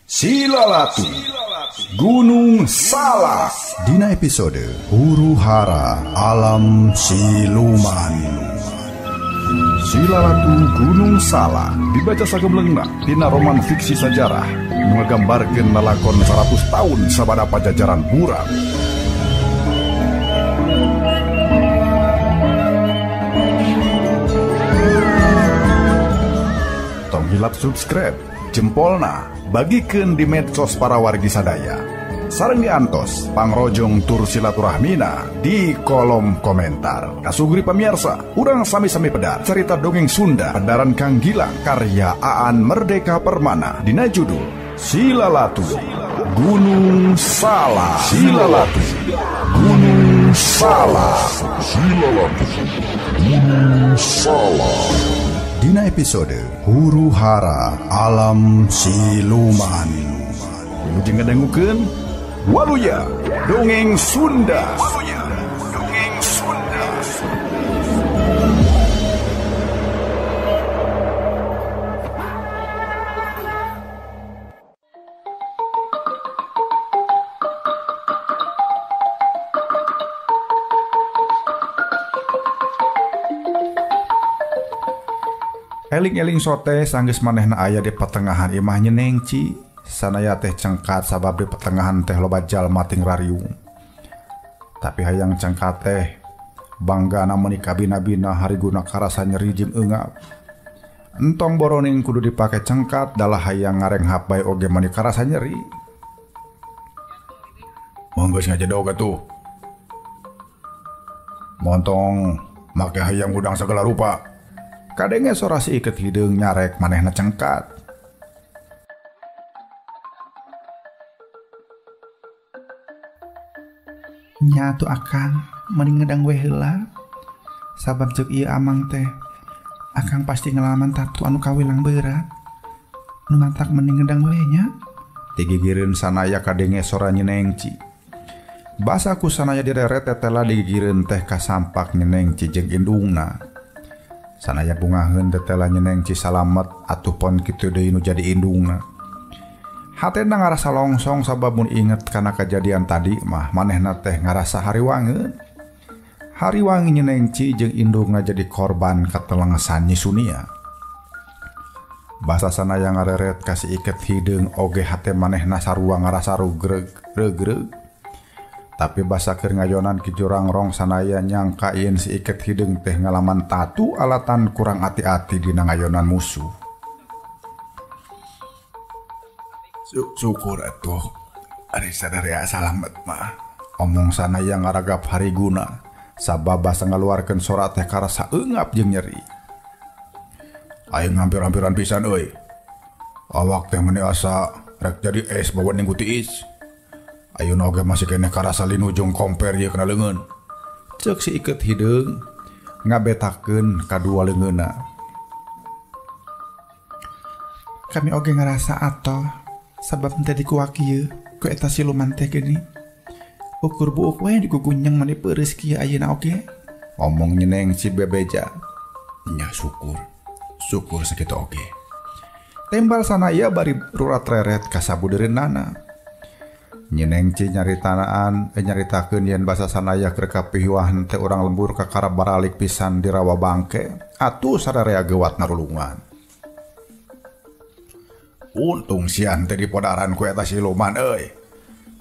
Silalatu Gunung Salak dina episode Huru-hara Alam Siluman. Silalatu Gunung Salak dibaca sagemleungna dina roman fiksi sajarah nggambarkeun lalakon 100 tahun sabada pajajaran Burak. Tong hilap subscribe jempolna bagikeun di medsos para wargi sadaya. Sareng diantos pangrojong tur silaturahmina di kolom komentar. Kasugri pamirsa, urang sami-sami pedar cerita dongeng Sunda pedaran Kang Gilang karya Aan Merdeka Permana dina judul Silalatu Gunung Salak. Silalatu Gunung Salak. Silalatu Gunung Salak dina episode Huru-hara Alam Siluman. Jeung ngadangukeun Waluya Dongeng Sunda. Waluya Dongeng Sunda. Eling-eling sote sanggeus manehna aya di pertengahan imah nyenengci. Sanaya teh cengkat sabab di pertengahan teh loba jalma ting rariung. Tapi hayang cengkat teh banggana meuni kabina-bina hariguna karasa nyeri jeung eungap. Entong boroning kudu dipake cengkat dalah hayang ngarenghap bae oge meuni karasa nyeri. Monggo ngajedog atuh. Montong make hayang udang segala rupa. Kadenge sora si iket hideung nyarek manehna cengkat. Nya atuh akang mending ngedang we heula. Sabab ceuk ieu amang teh akang pasti ngalaman tatu anu kawilang berat. Nu mantak mending ngedang we nya. Digigireun sanaya kadenge sora nyenengci. Basa ku sanaya direret tetela digigireun teh ka sampak nyenengci jeung indungna. Sanaya bungaheun tetela nyenengci salamet atuh pon kitu deui nu jadi indungna. Hatena ngarasa longsong sabab mun inget kana kejadian tadi mah manehna teh ngarasa hariwangeun. Hariwangi nyenengci jeung indungna jadi korban katelengesan nyisunia. Basa sanaya ngareret kasih iket hideung oge hate manehna sarua ngarasa rugreg. Tapi basa keur ngayonan ki jurang rong sanaya nyangka ieun si iket hideung teh ngalaman tatu alatan kurang ati-ati dina ngayonan musuh. Syukur atuh ari sadaya salamet mah. Omong sanaya ngaragap hariguna sabab basa ngaluarkeun sora teh karasa eungap jeung nyeri. Aya ngampir-ampiran pisan euy. Awak teh meuni asa rek jadi es bawaning ku tiis. Ayeuna oge masih keneh karasa linu jeung komper ieu kana leungeun. Ceuk si iket hideung ngabetakeun kadua leungeunna. Kami oge ngarasa atoh sabab teh dikuak ieu ku eta siluman teh gini. Ukur buuk we dikukunyeng mani peureus kieu ayeuna oge. Omong nyeneng si bebeja. Nya syukur sakitu oge. Tembal sanaya bari rurat reret ka sabudeureunnana. Nyenengci nyaritakeun yen basa sanaya keur kapihuahan teh urang lembur ka karab baralik pisan di rawa bangke atuh sadarea gewat narulungan. Untung sian teh dipodaran ku eta siluman euy.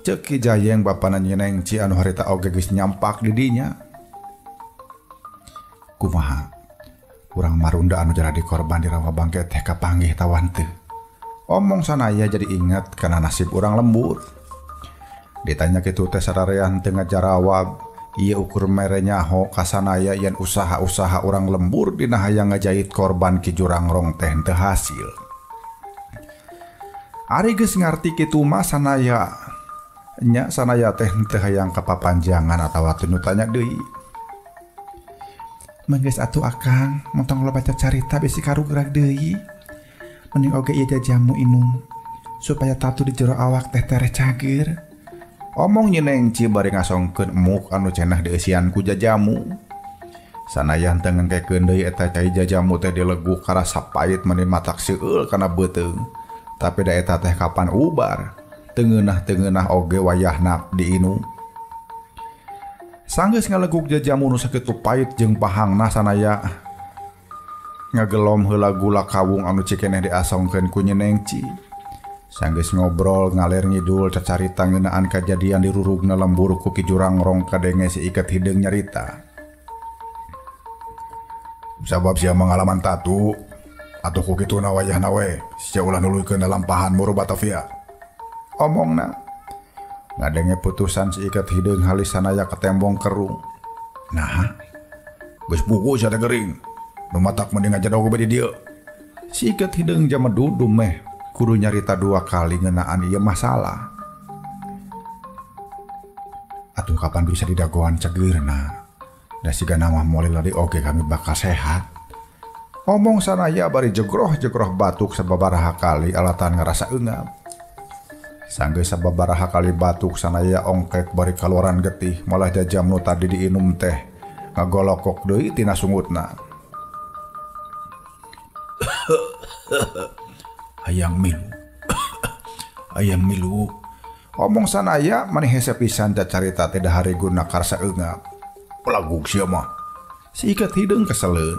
Ceuk Ki Jayeng bapana nyenengci anu harita oge geus nyampak di dinya. Kumaha? Urang marunda anu jadi korban di rawa bangke teh kapanggih tawan teu. Omong sanaya jadi inget kana nasib urang lembur. Ditanya kitu teh sararean teu ngajarawab, ieu ukur mere nyaho ka sanaya yen usaha-usaha urang lembur dina hayang ngajait korban ki jurang rong teh teu hasil. Ari geus ngarti kitu mah sanaya teh teu hayang kapapanjangan atawa teu tanya deui. Manggeus atuh akang, montong lo baca carita bisi karugrag deui. Mending oge ieu jajamu inung supaya tatu di jero awak teh tere cager. Omong nyenengci bari ngasongkeun emuk anu cenah dieusian ku jajamu. Sanajan teu ngengkekeun deui eta cai jajamu teh dilegu karasa pait meuni matak seueul kana beuteung. tapi daeta teh kapan ubar tengenah-tengenah oge wayahna diinu. Sanggeus ngaleguk jajamu nu sakitu pait jeung pahangna sanaya ngagelom heula gula kawung anu cikeneh diasongkeun ku Nyeneng Ci. Sanggeus ngobrol ngaler ngidul cacarita ngeunaan kajadian di rurugna lembur ku Ki Jurangrong kadenge si Iket Hideung nyarita. Sabab sia mengalaman tatu atuh ku kituna wayahna we sia ulah nuluykeun dalam pahan Muru Batavia. Omongna ngadenge putusan si Iket Hideung halis sanaya ke tembong kerung. Nah, geus buku sia teh geuring. Nu matak mending aja dogo di dieu. Si Iket Hideung jama dudu meh kudu nyarita 2 kali ngeunaan ieu masalah. Atuh kapan bisa didagoan cageurna. Da sigana mah moal lari oge kami bakal sehat. Omong sanaya bari jegroh-jegroh batuk sababaraha kali alatan ngarasa eungap. Sanggeus sababaraha kali batuk sanaya ongkek bari kaluaran getih malah jajam nu tadi diinum teh ngagolokok deui tina sungutna. Hayang milu. Hayang milu. Omong sanaya maneh hese pisan cacarita teh dahari guna karsa eungap. Pelaguk sia mah. Si Iket Hideung keseleun.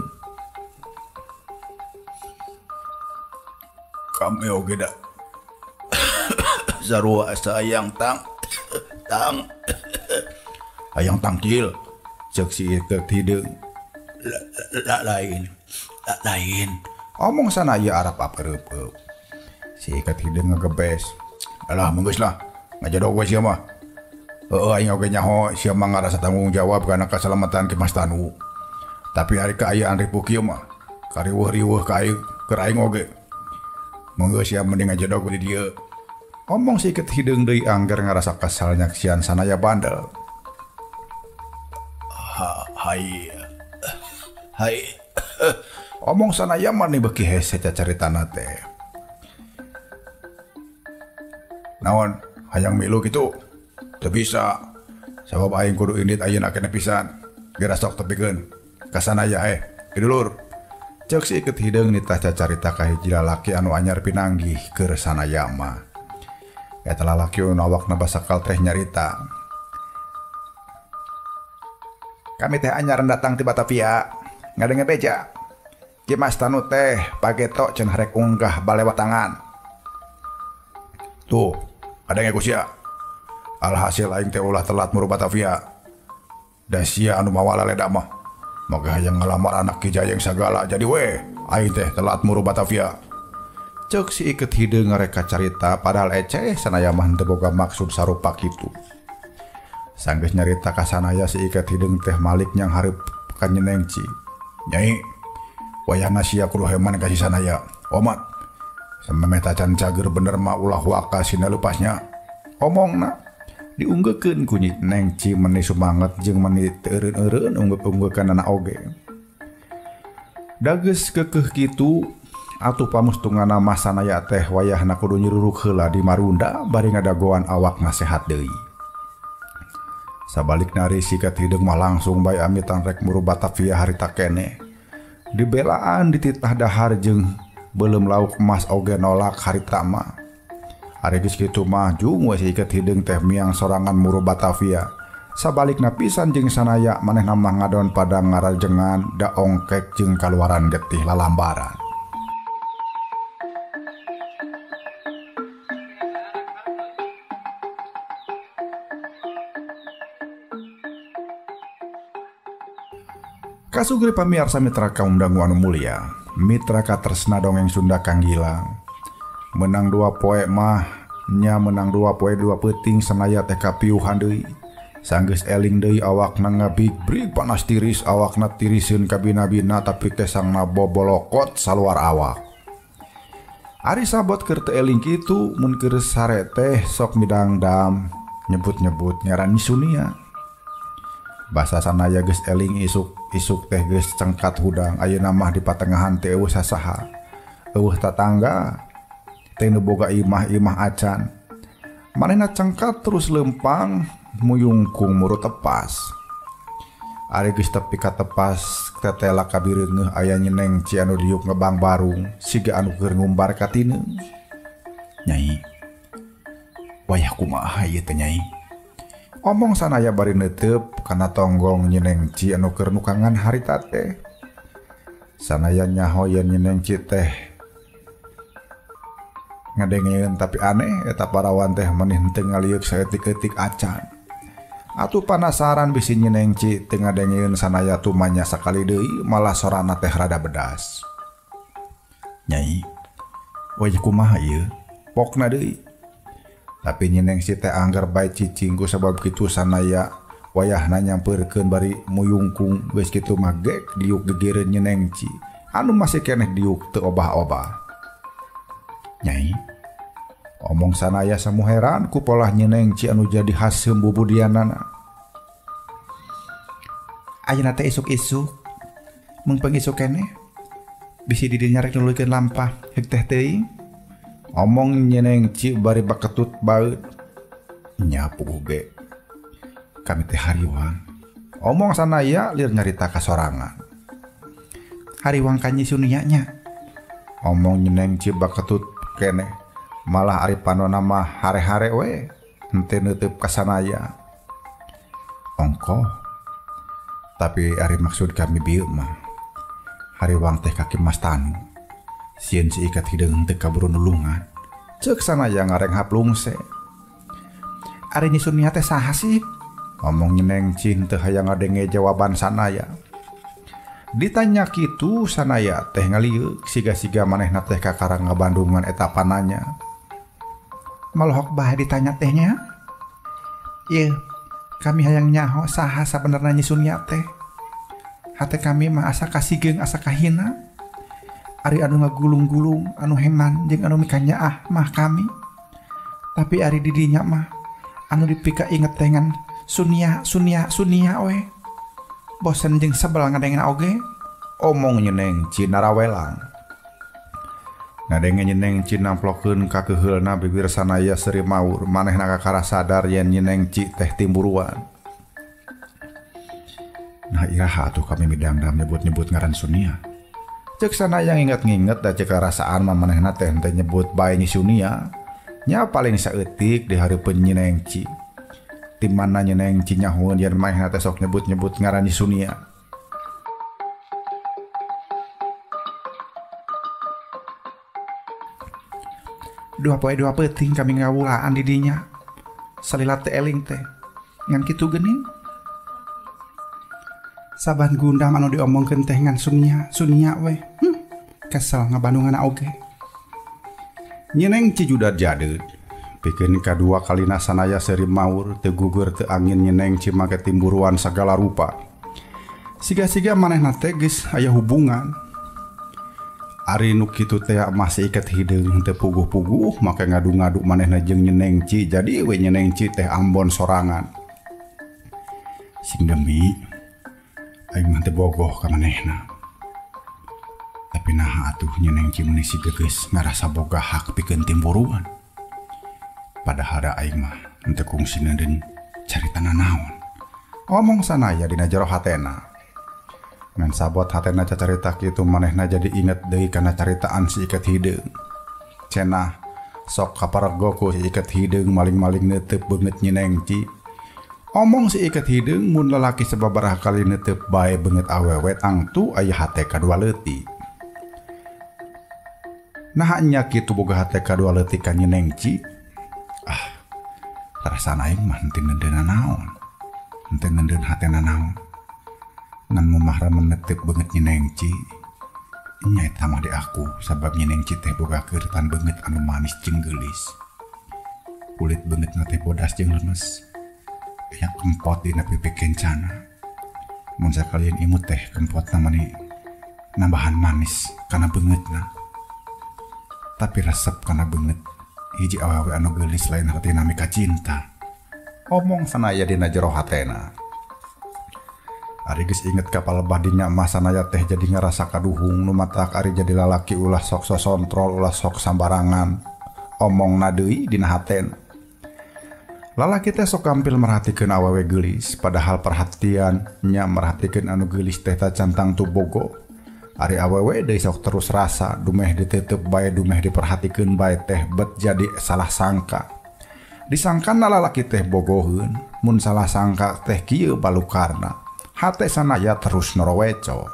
Kami oge da. Sarua sayang tang. Hayang tangkil. Cek si Iket Hideung. Lain. Omong sanaya arap apereup. Si Iket Hideung ngagebes. Alah menggeus lah. Ngajadog we sia mah. Aing oge nyaho sia mah ngarasa tanggung jawab kana kaselamatan Ki Mas Tanu. Tapi hari kaayaan ripuh kieu mah kariweuh-riweuh ka aing keur aing oge. Monggo sia mending ngajadog di dieu. Omong si Iket Hideung deui angger ngarasa kesal nyaksian sanaya bandel. Hai. Omong sanaya mani beuki hese cacaritana teh. Naon hayang milu kitu? Teu bisa. Sabab aing kudu indit ayeuna keneh pisan. Geura sok tepikeun ka sanaya idulur. Ceuk si Iket Hideung nitah cacarita ka hiji lalaki anu anyar pinanggih keur sanaya mah. Eta lalaki anu awakna basakal teh nyarita. Kami teh anyaran datang ti Batavia. Ngadenge beja. Ki Mas Tanu teh pageto cenah rek unggah balewatangan. Tuh, adenge ku sia. Alhasil aing teh ulah telat Muru Batavia. Da sia anu mawa laleda mah. Moga hayang ngalamar anak Ki Jayeng sagala jadi we. Aing teh telat Muru Batavia. Ceuk si Iket Hideung ngareka carita padahal eceh sanaya mah teu boga maksud sarupa kitu. Sanggeus nyarita ka sanaya si Iket Hideung teh malik nyang hareup ka Nyeneng Ci. Nyai, wayahna sia kudu heman ka si sanaya. Omat. Samemeh tacan cager bener mah ulah waka sina lupasnya. Omongna diunggeukeun ku Nyeneng Ci meni sumanget jeung meni teu eureun-eureun unggeup-unggeukeun anak oge. Da geus keukeuh kitu atuh pamustunganna mah sanaya teh wayahna kudu nyiruruk heula di Marunda bari ngadagoan awakna sehat deui. Sabalikna ari si Iket Hideung mah langsung bae amitan rek Muru Batavia harita keneh. Dibelaan dititah dahar jeung belum lauk emas oge nolak harita mah. Ari geus kitu mah jung we si Iket Hideung teh miang sorangan Muru Batavia. Sabalikna pisan jeung sanaya manehna mah ngadon pada ngarajengan da ongkek jeung kaluaran getih lalambaran. Kasugri pamiarsa mitra kaum dangu anu mulia, mitra katresna dongeng Sunda Kang Gilang. Menang 2 poe mah nya menang 2 poe 2 peuting sanaya teh kapiuhan deui. Sanggeus eling deui awakna ngabig-brig panas tiris awakna tiriseun ka bina-bina tapi kesangna bobolokot saluar awak. Ari sabot keur teu eling kitu mun keur sare teh sok midangdam nyebut-nyebut ngaran Sunia. Basa sanaya geus eling isuk teh geus cengkat hudang ayeuna mah di patengahan teh eueuh sasaha. Eueuh tatangga teh nu boga imah-imah acan. Manehna cengkat terus lempang muyungkung Muru Tepas. Ari geus tepi ka tepas tetela kabireungeuh aya Nyeneng Ci anu diuk ngebang barung siga anu keur ngumbar ka tineung. Nyai, wayah kumaha ieu teh Nyai? Omong sanaya bari neuteup kana tonggong Nyenengci anu keur nukangan harita teh. Sanaya nyaho yen Nyenengci teh ngadengeun tapi aneh eta parawan teh maneh teu ngaliuk saeutik-eutik acan. Atuh panasaran bisi Nyenengci teu ngadengeun sanaya tumanya sakali deui malah sorana teh rada bedas. Nyai, wayah kumaha ieu? Pokna deui. Tapi Nyenengci teh anggar bae cicing ku sabab kitu sanaya wayahna nyampeurkeun bari muyungkung geus kitu mah gek diuk gegereun Nyenengci anu masih keneh diuk teu obah-obah. Nyai, omong sanaya samu heran ku polah Nyenengci anu jadi haseum bubudianana. Ayeuna teh isuk-isuk mengpeung isuk keneh bisi di dinya rek nuluykeun lampah heuk teh teuing. Omong Nyenengci bari baketut baeut. Nya puguh ge. Kami teh hariwang. Omong sanaya lir nyarita kasorangan. Hariwang ka Nyi Sunia nya. Omong Nyenengci baketut keneh. Malah ari panonna mah hare-hare we. Henteu neuteub ka sanaya. Ongko. Tapi ari maksud kami bieu mah. Hariwang teh kaki Mas Tanu. Sieun si ikat hideung teu kaburu nulungan. Ceuk sanaya ngareng haplungse. Ari Nyi Sunia teh saha sih? Omong Nyenengci teu hayang ngadenge jawaban sanaya. Ditanya kitu sanaya teh ngaliuk siga-siga manehna teh kakarang ngabandungan eta pananya. Malohok bae ditanya tehnya. Ieu, kami hayang nyaho saha sabenerna Nyi Sunia teh. Hate kami mah asa kasigeung asa kahina. Ari anu ngagulung-gulung anu heman jeung anu mikanyaah mah kami. Tapi ari di dinya mah anu dipika inget dengan Sunia we. Bosen jeung sebel ngadengna oge. Omong Nyenengci narawelang. Ngadenge Nyenengci namplokeun ka keuheulna bibir sanaya seri maur manehna kakara sadar yen Nyenengci teh timburuan. Nah iraha atuh kami midang-dang nyebut-nyebut ngaran Sunia. Cek sanaya nginget-nginget da cek rasaan manehna teh henteu nyebut bae Nyi Sunia. Nya paling saeutik di hareupeun Nyenengci. Ti mana Nyenengci nyahoeun yen manehna teh sok nyebut-nyebut ngaran Nyi Sunia. Dua poe dua peuting kami ngawulaan di dinya. Salila teh eling teh. Ngan kitu geuning. Saban gundam anu diomongkeun teh ngan Sunia we. Kesel ngabandunganna oge. Nyenengci juda jadeut. Pikeun kadua kalina sanaya seri maur teu gugur teu angin Nyenengci make timburuan sagala rupa. Siga-siga manehna teh geus aya hubungan. Ari nu kitu teh masih iket hideung teu puguh-puguh make ngadu-ngadu manehna jeung Nyenengci jadi we Nyenengci teh ambon sorangan. Sing demi aing mah teu bogoh ka manehna. Tapi naha atuh Nyenengci meuni siga geus ngarasa boga hak pikeun timburuan. Padahal da aing mah henteu kungsi neureun caritana naon. Omong sanaya dina jero hatena. Men sabot hatena cacarita kitu manehna jadi inget deui kana caritaan si iket hideung. Cenah sok kaparego ku si iket hideung maling-maling neuteub beungeut Nyenengci. Omong si iket hideung mun lalaki sababaraha kali neuteub bae beungeut awewe tangtu aya hate kadua leutik. Nah nya kitu boga hate kadua leutik ka Nyenengci. Perasaan aing mah henteu neudeunna naon. Henteu neudeun hatena naon. Ngan mumahra meneteub beungeut Nyenengci. Nya eta mah di aku sabab Nyenengci teh boga keuritan beungeut anu manis jeung geulis. Kulit beungeutna teh bodas jeung lemes. Aya kempot dina pipi kencana. Mun sakalian imut teh kempotna mani nambahan manis kana beungeutna. Tapi resep kana beungeut hiji awewe anu geulis lain hartina mika cinta. Omong sanaya dina jero hatena. Ari geus inget ka palebah dinya mah sanaya teh jadi ngarasa kaduhung nu matak ari jadi lalaki ulah sok sosontrol ulah sok sambarangan. Omongna deui dina hatena. Lalaki teh sok kampil merhatikeun awewe geulis padahal perhatian nya merhatikeun anu geulis teh tacantang tu bogo. Ari awewe deui sok terus rasa dumeh diteuteub bae dumeh diperhatikeun bae teh bet jadi salah sangka. Disangkana lalaki teh bogoheun mun salah sangka teh kieu balukarna. Hate sanaya terus noroweco.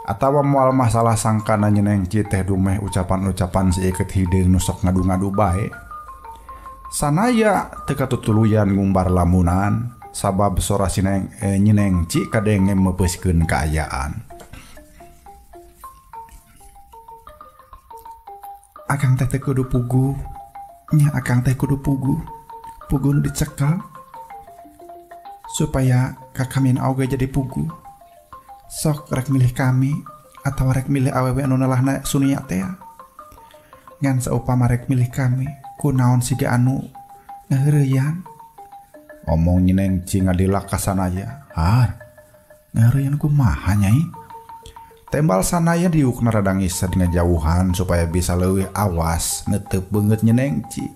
Atawa moal masalah sangkana nyeneng ci teh dumeh ucapan-ucapan seukeut hideung nu sok ngadu-ngadu bae. Sanaya teu katutuluyan ngumbar lamunan sabab sora nyeneng ci kadenge meupeuseun kaayaan. Akang teh kudu pugu, nya akang teh kudu pugu nu dicekel supaya kakamin oge jadi pugu. Sok rek milih kami atau rek milih awewe anu nelahna sunia teh. Ngan saupama rek milih kami, kunaon siga anu ngaheureuyan. Omong nyeneng ci ngadilak ka sanaya. Har, ngaheureuyan kumaha nyai? Tembal sanaya diukna rada ngisa dengan jauhan supaya bisa leuwih awas netep beungeut nyeneng ci.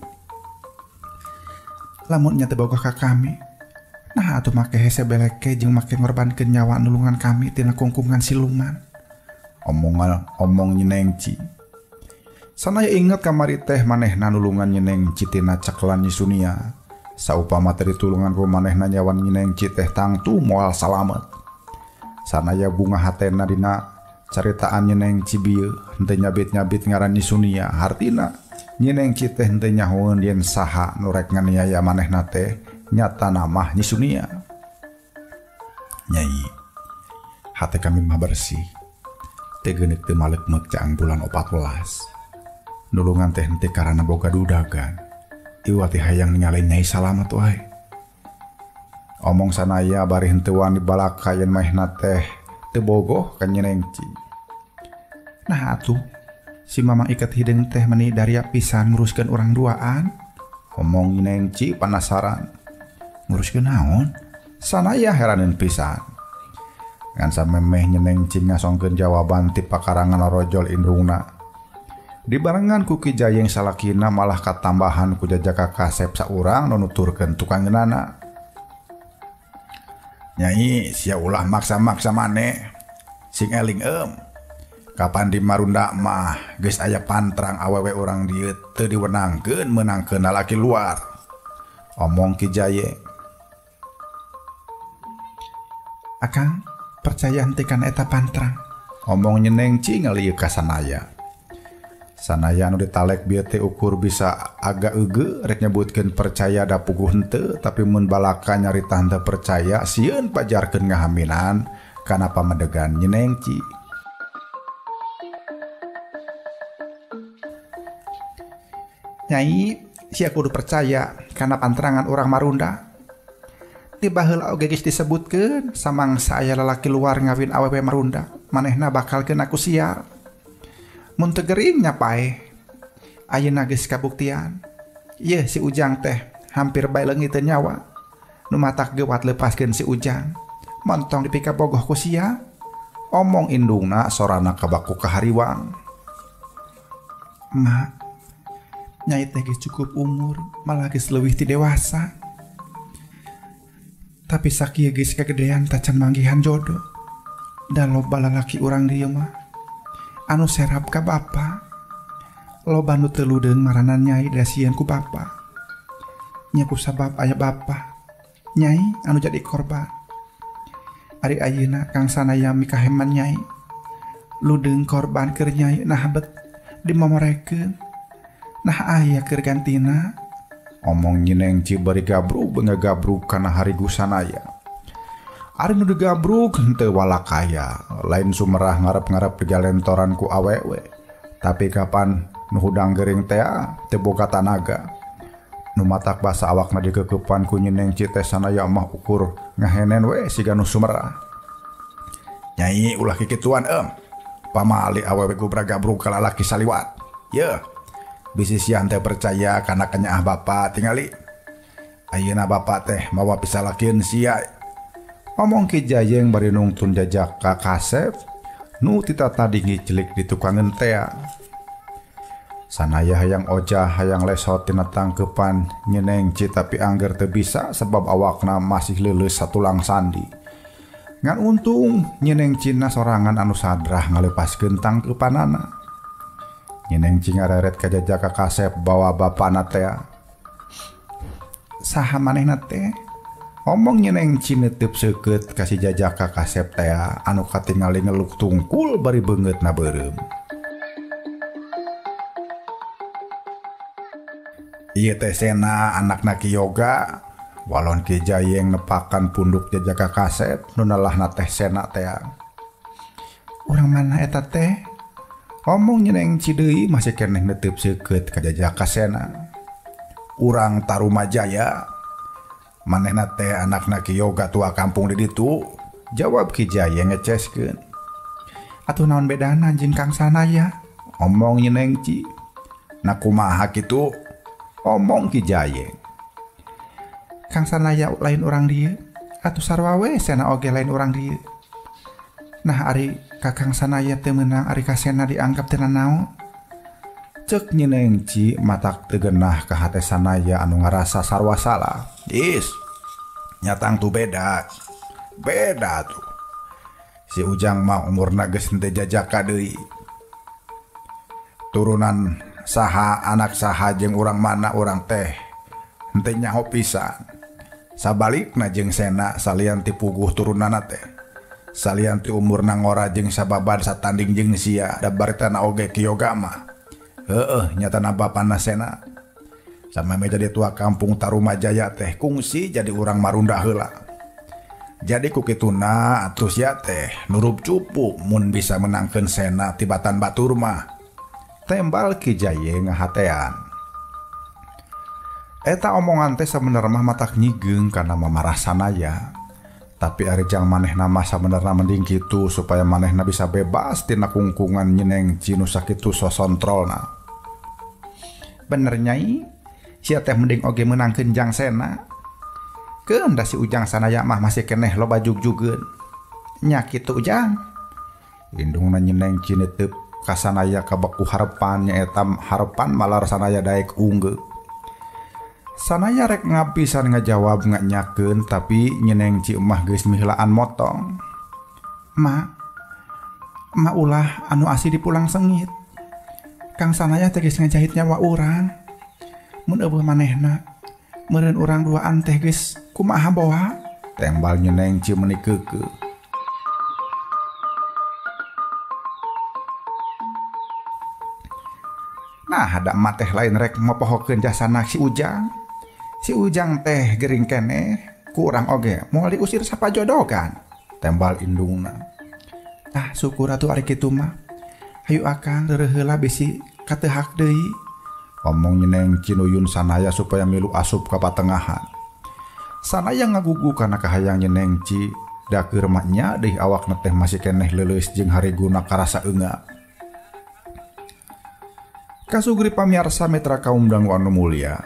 Lamun nya teu bogoh ka kami, nah atuh make hese beleke jeung make ngorbankeun nyawa nulungan kami tina kungkungan siluman. Omong nyeneng ci. Sanaya inget kamari teh manehna nulungan nyeneng ci tina caklan Yisunia. Saupama teu ditulungan ku manehna nyawan nyeneng ci teh tangtu moal salamet. Sanaya bunga hatena dina caritaan nyeneng ci bieu henteu nyabit-nyabit ngaran Yisunia. Hartina nyeneng ci teh henteu nyahoeun yen saha nu rek nganiaya manehna teh nyata namah Yisunia. Nyai, hate kami mah bersih. Teu geuneuk teu maleuk-meuk caang bulan 14. Nulungan teh henteu karana boga dudagan. Ieu teh hayang ningali Nyai salamet wae. Omong sanaya bari henteu wani balaka yen manehna teh teu bogoh ka nyeneng ci. Nah atuh si mamang iket hideung teh meni daria pisan nguruskeun urang duaan. Omong nyeneng ci penasaran. Nguruskeun naon? Sanaya heraneun pisan. Ngan samemeh nyeneng ci ngasongkeun jawaban ti pakarangan rojol indungna. Dibarengan ku Ki Jayeng salakina malah katambahan ku jajaka kasep saurang nu nuturkeun tukang ngeunana. Nyai sia ulah maksa-maksa maneh. Sing eling kapan di Marunda mah geus aya pantrang awewe urang dieu teu diwenangkeun meunangkeun lalaki luar. Omong Ki Jayeng. Akang percaya henteu kana eta pantrang. Omong nyeneng ci ngalieu ka sanaya. Sanaya anu ditalek bieu teh ukur bisa agak eugeuk rek nyebutkeun percaya da puguh henteu, tapi mun balaka nyarita henteu percaya sieun pajarkeun ngahaminan kana pamedegan nyeneng ci. Nyai, sia kudu percaya kana panterangan urang Marunda. Tiba heula oge geus disebutkeun samangsa aya lalaki luar ngawin awewe Marunda, manehna bakalkeun aku siar. Mun teu gering nya paeh. Ayeuna geus kabuktian. Ieu si Ujang teh hampir bae leungiteun nyawa. Nu matak gewat lepaskeun si Ujang. Montong dipika bogoh ku sia. Omong indungna sorana kabaku kahariwang. Mak, Nyai teh geus cukup umur, malah geus leuwih ti dewasa. Tapi sakieu geus kagedean tacan manggihan jodoh. Da loba lalaki urang dieu mah anu serap ka bapa. Loba nu teu ludeung maranan Nyai da sieun ku bapa. Nya kusabab aya bapa, Nyai anu jadi korban. Ari ayeuna Kang Sanaya mikaheman Nyai. Ludeung korban keur Nyai nah bet dimomorekeun. Nah aya keur gantina. Omong nyeneng ci bari gabruk bengegabruk kana harigu sanaya. Ari nu digabruk henteu walakaya, lain sumerah ngarep-ngarep digalentoran ku awewe. Tapi kapan nu hudang gering teh teu boga tanaga. Nu matak basa awakna dikeukepan ku nyeneng ci teh sanaya mah ukur ngahenen we siga nu sumerah. Nyai ulah kikituan pamali awewe ku bragabruk ka lalaki saliwat. Yeuh. Bisi sian teh percaya kana kanyaah bapa tingali. Ayeuna bapa teh mawa pisalakeun sia. Omong Ki Jayeng bari nungtun jajak ka Kasep nu tita tadi ngiclik di tukang entea. Sanaya hayang ojah hayang lesot tina tangkepan nyeneng ci tapi angger teu bisa sebab awakna masih leuleus satulang sandi. Ngan untung nyeneng Cina sorangan anu sadrah ngalepas gentang ke panana. Nyeneng Ci ngareret ka Jajaka Kasep bawa bapana teh. Saha manehna teh? Omong nyeneng Ci netep seukeut kasih Jajaka Kasep teh anu katingali ngeluk tungkul bari beungeutna beureum. Ieu teh Sena anakna Ki Yoga. Walon Ki Jayeng nepakan punduk Jajaka Kasep nu nalahna teh Sena teh. Urang mana eta teh? Omong nyeneng Ci deui masih keneh netep seukeut ka Jajaka Sena. Urang Tarumajaya. Manehna teh anakna Ki Yoga tua kampung di ditu. Jawab Ki Jayeng ngeceskeun. Atuh naon bedana jeung Kang Sanaya? Omong nyeneng Ci. Na kumaha kitu? Omong Ki Jayeng. Kang Sanaya lain orang dieu, atuh sarua we Sena oge lain orang dieu. Nah ari Kakang Sanaya teu meunang ari ka Sena dianggap teu nanaon. Cek nyeneng Ci matak teu geunah ka hate Sanaya anu ngarasa sarua salah. Is, nyatang tuh beda. Beda tuh. Si Ujang mah umurna geus henteu Jajaka deui. Turunan saha anak saha jeung urang mana urang teh henteu nyaho pisan. Sabalikna jeung Sena salian ti puguh turunanna teh. Salian ti umurna ngora jeung sababan satanding jeung sia da baritana oge Ki Yoga mah. Heueuh nyatana bapana Sena. Sameme jadi tua kampung Tarumajaya teh kungsi jadi urang marunda heula. Jadi ku kituna atuh sia teh nurup cupu mun bisa menangkeun Sena tibatan batur mah. Tembal Ki Jayeng ngahatean. Eta omongan teh sabenerna mah matak nyigeung kana mamarah Sanaya. Tapi ari jang manehna mah sabenerna mending kitu supaya manehna bisa bebas tina kungkungan nyeneng Ci nu sakitu sosontrolna. Bener Nyai, sia teh mending oge meunangkeun Jang Sena. Keun da si Ujang Sanaya mah masih keneh loba jug-jugeun. Nya kitu Ujang. Indungna nyeneng Ci netep ka Sanaya kabeku harepan nyaeta harepan malar Sanaya daek unggeu. Sanaya rek ngapisan ngajawab nganyakeun tapi nyeneng Ci emah geus mihlaan motong. Ma ulah anu asi dipulang sengit. Kang Sanaya teh geus ngajahit nyawa urang. Mun eueuh manehna meureun urang duaan teh geus kumaha boa? Tembal nyeneng Ci meuni keukeu. Nah ada emak teh lain rek mopohokeun jasana si Ujang. Si Ujang teh gering keneh ku urang oge moal diusir sapajodogan. Tembal indungna. Tah syukur atuh ari kitu mah. Hayu akang reureuh heula bisi katehak deui. Omong nyeneng Ci nuyun Sanaya supaya milu asup ka patengahan. Sanaya ngagugu kana kahayang nyeneng Ci da keur mah nya deui awakna teh masih keneh leuleus jeung hariguna karasa eunga. Kasugri pamiarsa mitra kaum dangu anu mulia.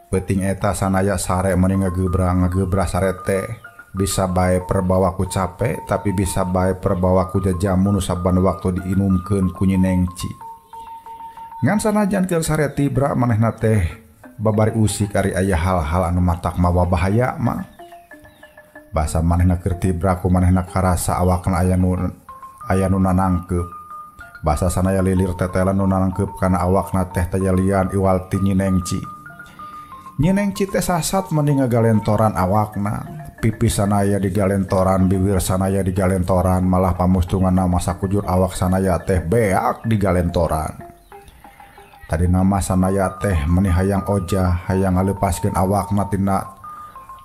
Peuting eta Sanaya sare meuni ngagebra sarete bisa bae perbawa ku capek tapi bisa bae perbawa ku jajamu nu saban waktu diinumkeun ku nyeneng Ci. Ngan sanajan keur sare tibra manehna teh babari usik ari aya hal-hal anu matak mawa bahaya mah. Basa manehna keur tibra ku manehna karasa awakna aya nu nanangkeup. Basa Sanaya lilir tetelan nu nanangkeup kana awakna teh tayalian iwalti nyeneng Ci. Nyeneng Ci teh sasat meuni ngagalentoran awakna. Pipi Sanaya digalentoran, bibir Sanaya digalentoran, malah pamustunganna masa kujur awak Sanaya teh beak digalentoran. Tadi nama Sanaya teh meuni hayang oja, hayang ngaleupaskeun awakna tina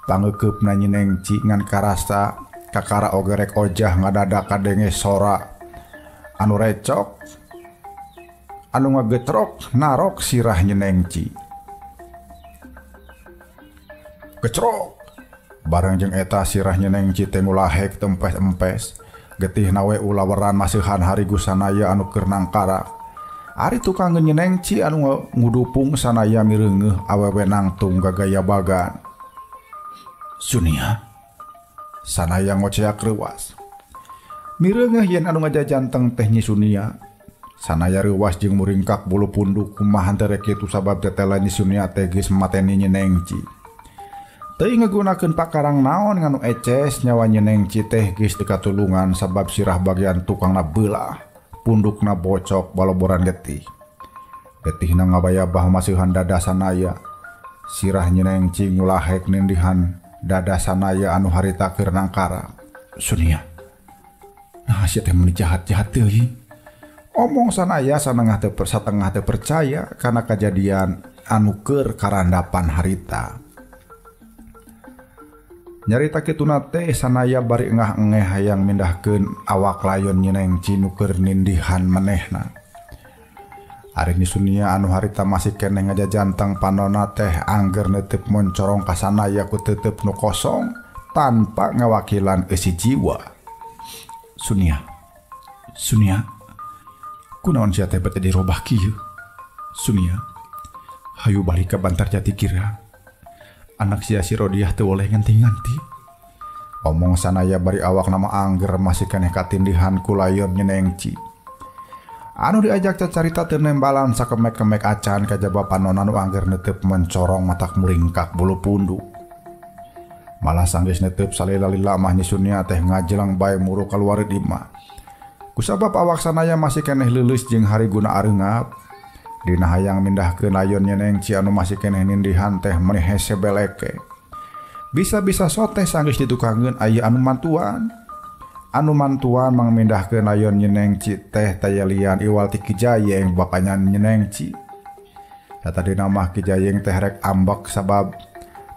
pangeukeupna nyeneng Ci ngan karasa kakara oge rek ojah ngadadak kadenge sora anu recok anu ngagetrok narok sirah nyeneng Ci. Gecrok bareng jeung eta sirah nyeneng Ci teh ngulahek tempes-empes getihna we ulah weran maseuhan harigu Sanaya anu keur nangkara. Ari tukang nyeneng Ci anu ngudupung Sanaya mireungeuh awewe nangtung gagaya bagan. Sunia Sanaya ngoceak reuwas. Mireungeuh yen anu ngajajanteng teh Nyi Sunia. Sanaya reuwas jeung muringkak bulu punduk kumaha teh rek kitu sabab tetela Nyi Sunia teh geus mateni nyeneng Ci. Teu ngagunakeun pakarang naon nganu eces nyawa Nyenengci teh geus teu katulungan sabab sirah bagian tukangna beulah, pundukna bocok baloboran getih. Getihna ngabayabah masihan dada sanaya. Sirah Nyenengci ngulahek nindihan dada sanaya anu harita keur nangkara. Sunia, nah sia teh mun jahat-jahat teuing. Omong sanaya satengah teu percaya kana kejadian anu keur karandapan harita. Nyarita kituna teh sanaya bari engah-engeh hayang mindahkeun awak layon Nyenengci nu keur nindihan manehna. Ari Sunia anu harita masih keneh ngajajanteng panonna teh angger neuteup moncorong ka sanaya ku teuteup nu kosong tanpa ngawakilan eusi jiwa. Sunia, kunaon sia teh bade dirobah kieu? Sunia, hayu balik ka Bantar Jati Kira. Anak sia si Rodiah teu oleh nganti-nganti. Omong sanaya bari awak nama angger masih keneh katindihan ku layon Nyenengci. Anu diajak cacarita teu nembalan sakemek-kemek acan kajaba panonna nu angger neuteup mencorong matak muringkak bulu pundu. Malah sanggeus neuteup salila-lila mah Nyi Sunia teh ngajelang bae muru kaluar di imah. Kusabab awak sanaya masih keneh leuleus jeung hariguna areungap. Dina hayang mindahkeun layon Nyenengci anu masih keneh nindihan teh maneh hese beleke. Bisa-bisa soteh sanggeus ditukangeun aya anu mantuan. Anu mantuan mang mindahkeun layon Nyenengci teh taya lian iwal ti Kijayeng bapanya Nyenengci. Satadina mah Kijayeng teh rek ambek sabab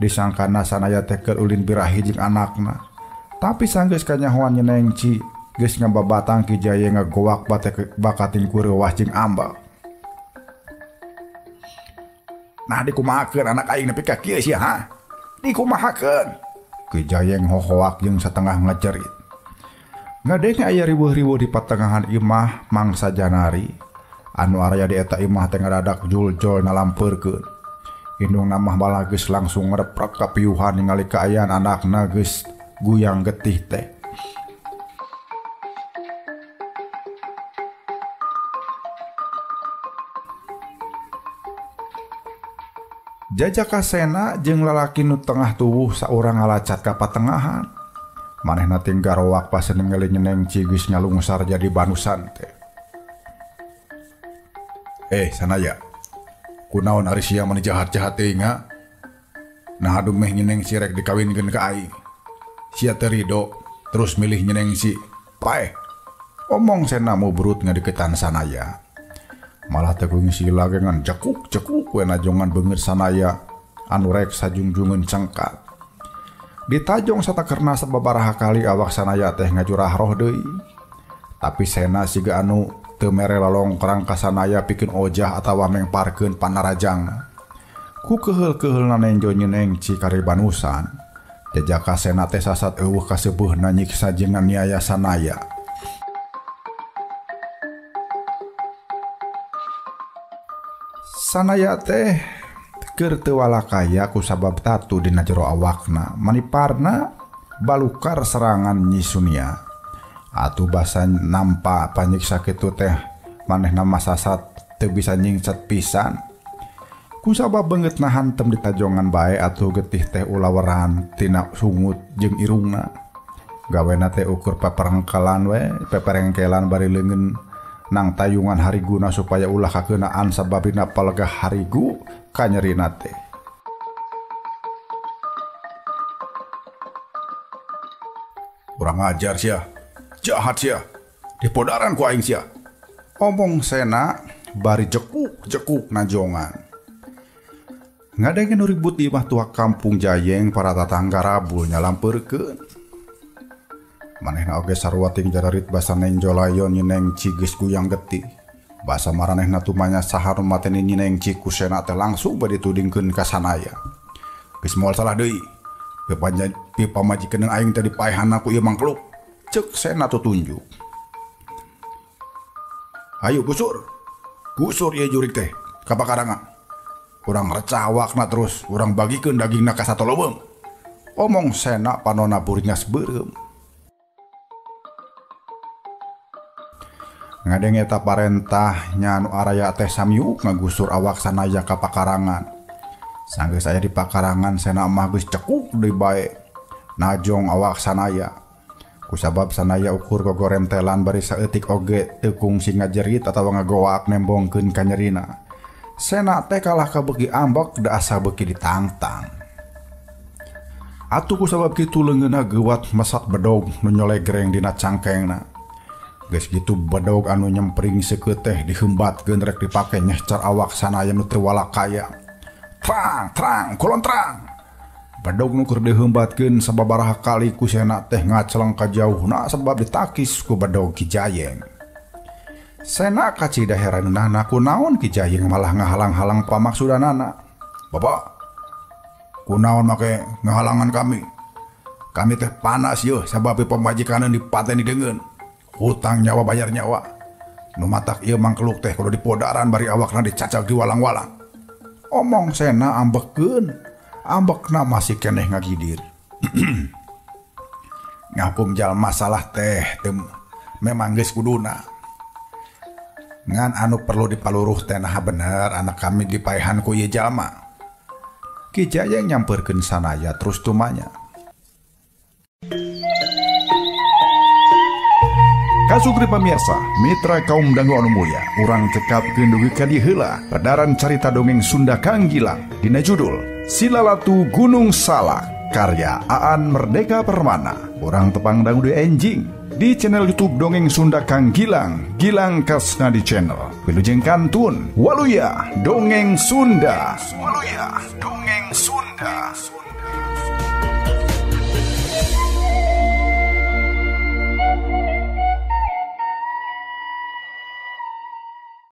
disangkana sanaya teh keur ulin birahi jeung anakna. Tapi sanggeus kanyahoan Nyenengci geus ngababatang Kijayeng ngagowak bakating kureuwah jeung ambek. Nah dikumahakeun anak aing nepi ka kieu sia ha? Dikumahakeun. Kijayeng hohoak jeung satengah ngajerit. Ngadenge aya riweuh-riweuh di patengahan imah mangsa Janari. Anu araya di eta imah teh ngadadak juljol nalampeurkeun. Indungna mah malah geus langsung ngereprek ka piuhan ningali kaayaan anakna geus guyang getih teh. Jajak kasena jeung lalaki nu tengah tuwuh saurang ngalacat ka patengahan. Manehna tinggal rowak pas ningali Nyenengci geus nyalungsar jadi banusan teh. Sanaya. Kunaon ari sia mani jahat-jahat teuing ha? Nah adu meh Nyenengci rek dikawinkeun ka aing. Sia teu ridho terus milih Nyenengci. Paeh. Omong sena mubrut ngadeuketan sanaya. Malah tegung sila gengan cekuk we najongan beungeut sanaya anu rek sajungjungeun cengkat. Ditajong satakerna sababaraha kali awak sanaya teh ngajurah roh deui. Tapi sena siga anu teu mere lalongkrang ka sanaya pikeun ojah atawa mengparkeun panarajangna. Ku keheul-keheulna nenjo Nyenengci kari banusan. Jajaka sena teh sasat eueuh ka seubeuna nyiksa jeung nganiaya sanaya. Sanaya teh keur teu walakaya ku sabab tatu dina jero awakna. Maniparna balukar serangan Nyi Sunia. Atuh basa nampa panyiksa kitu teh manehna masasat teu bisa nyingset pisan. Ku sabab beungeutna hantem di tajongan bae atuh getih teh ulaweran tina sungut jeung irungna. Gawena teh ukur peperengkelan bari leungeun nang tayungan hariguna supaya ulah kakeunaan sababina palegah harigu kanyerina teh. Urang ajar sia, jahat sia, dipodaran ku aing sia. Omong sena bari jekuk najongan. Ngadenge nu ribut di imah tua kampung Jayeng para tatangga rabul nyalampeurkeun. Manehna oge sarua ting jararit basa nenjo layon Nyenengci geus guyang getih. Basa maranehna tumanya saha nu mateni Nyenengci ku sena teh langsung bade ditudingkeun ka sanaya. Geus moal salah deui. Pi pamajikeun aing teh dipaehanna ku ieu mangkluk. Ceuk sena tutunjuk. Hayu gusur. Gusur ieu jurig teh ka pakarangan. Urang recah awakna terus urang bagikeun dagingna ka sato leuweung. Omong sena panonna buringas beureum. Ngadenge eta parentah nya anu araya teh samiuk ngagusur awak sanaya ka pakarangan. Sanggeus saya di pakarangan Sena mah geus cekuk deui bae najong awak sanaya. Kusabab sanaya ukur gogorentelan bari saeutik oge teu kungsi ngajerit atawa ngagoak nembongkeun ka nyerina. Sena teh kalah kabeuki ambek da asa beuki ditangtang. Atuh kusabab kitu leungeunna geuwat mesat bedog nu nyolegreng dina cangkengna. Geus kitu bedog anu nyempring seukeut teh diheumbatkeun rek dipake nyecer awak sanaya nu teu walakaya. Trang, kulon trang. Bedog nu keur diheumbatkeun sababaraha kali ku Sena teh ngaceleng ka jauhna sebab ditakis ku bedog Kijayeng. Sena kacida heranna kunaon Kijayeng malah ngahalang-halang pamaksudanana. Bapak, kunaon make ngahalangan kami? Kami teh panas yeuh sabab pemajikanan dipateni deungeun. Hutang nyawa bayar nyawa. Nu matak ieu mangkeluk teh kudu dipodaran bari awakna dicacak di walang-walang. Omong Sena ambekeun. Ambekna masih keneh ngagidir. Ngakum jalma masalah teh memang geus kuduna. Ngan anu perlu dipaluruh teh nah bener anak kami dipaehan ku ieu jalma. Kijayeng nyampeurkeun sanaya terus tumanya. Kasugri pamirsa, mitra kaum dangu anu mulia, urang cekapkeun dugi ka dieu heula pedaran carita dongeng Sunda Kang Gilang dina judul Silalatu Gunung Salak karya Aan Merdeka Permana. Urang tepang dangu di enjing di channel YouTube Dongeng Sunda Kang Gilang, Gilang Kasna di channel. Wilujeng kantun Waluya Dongeng Sunda. Waluya Dongeng Sunda.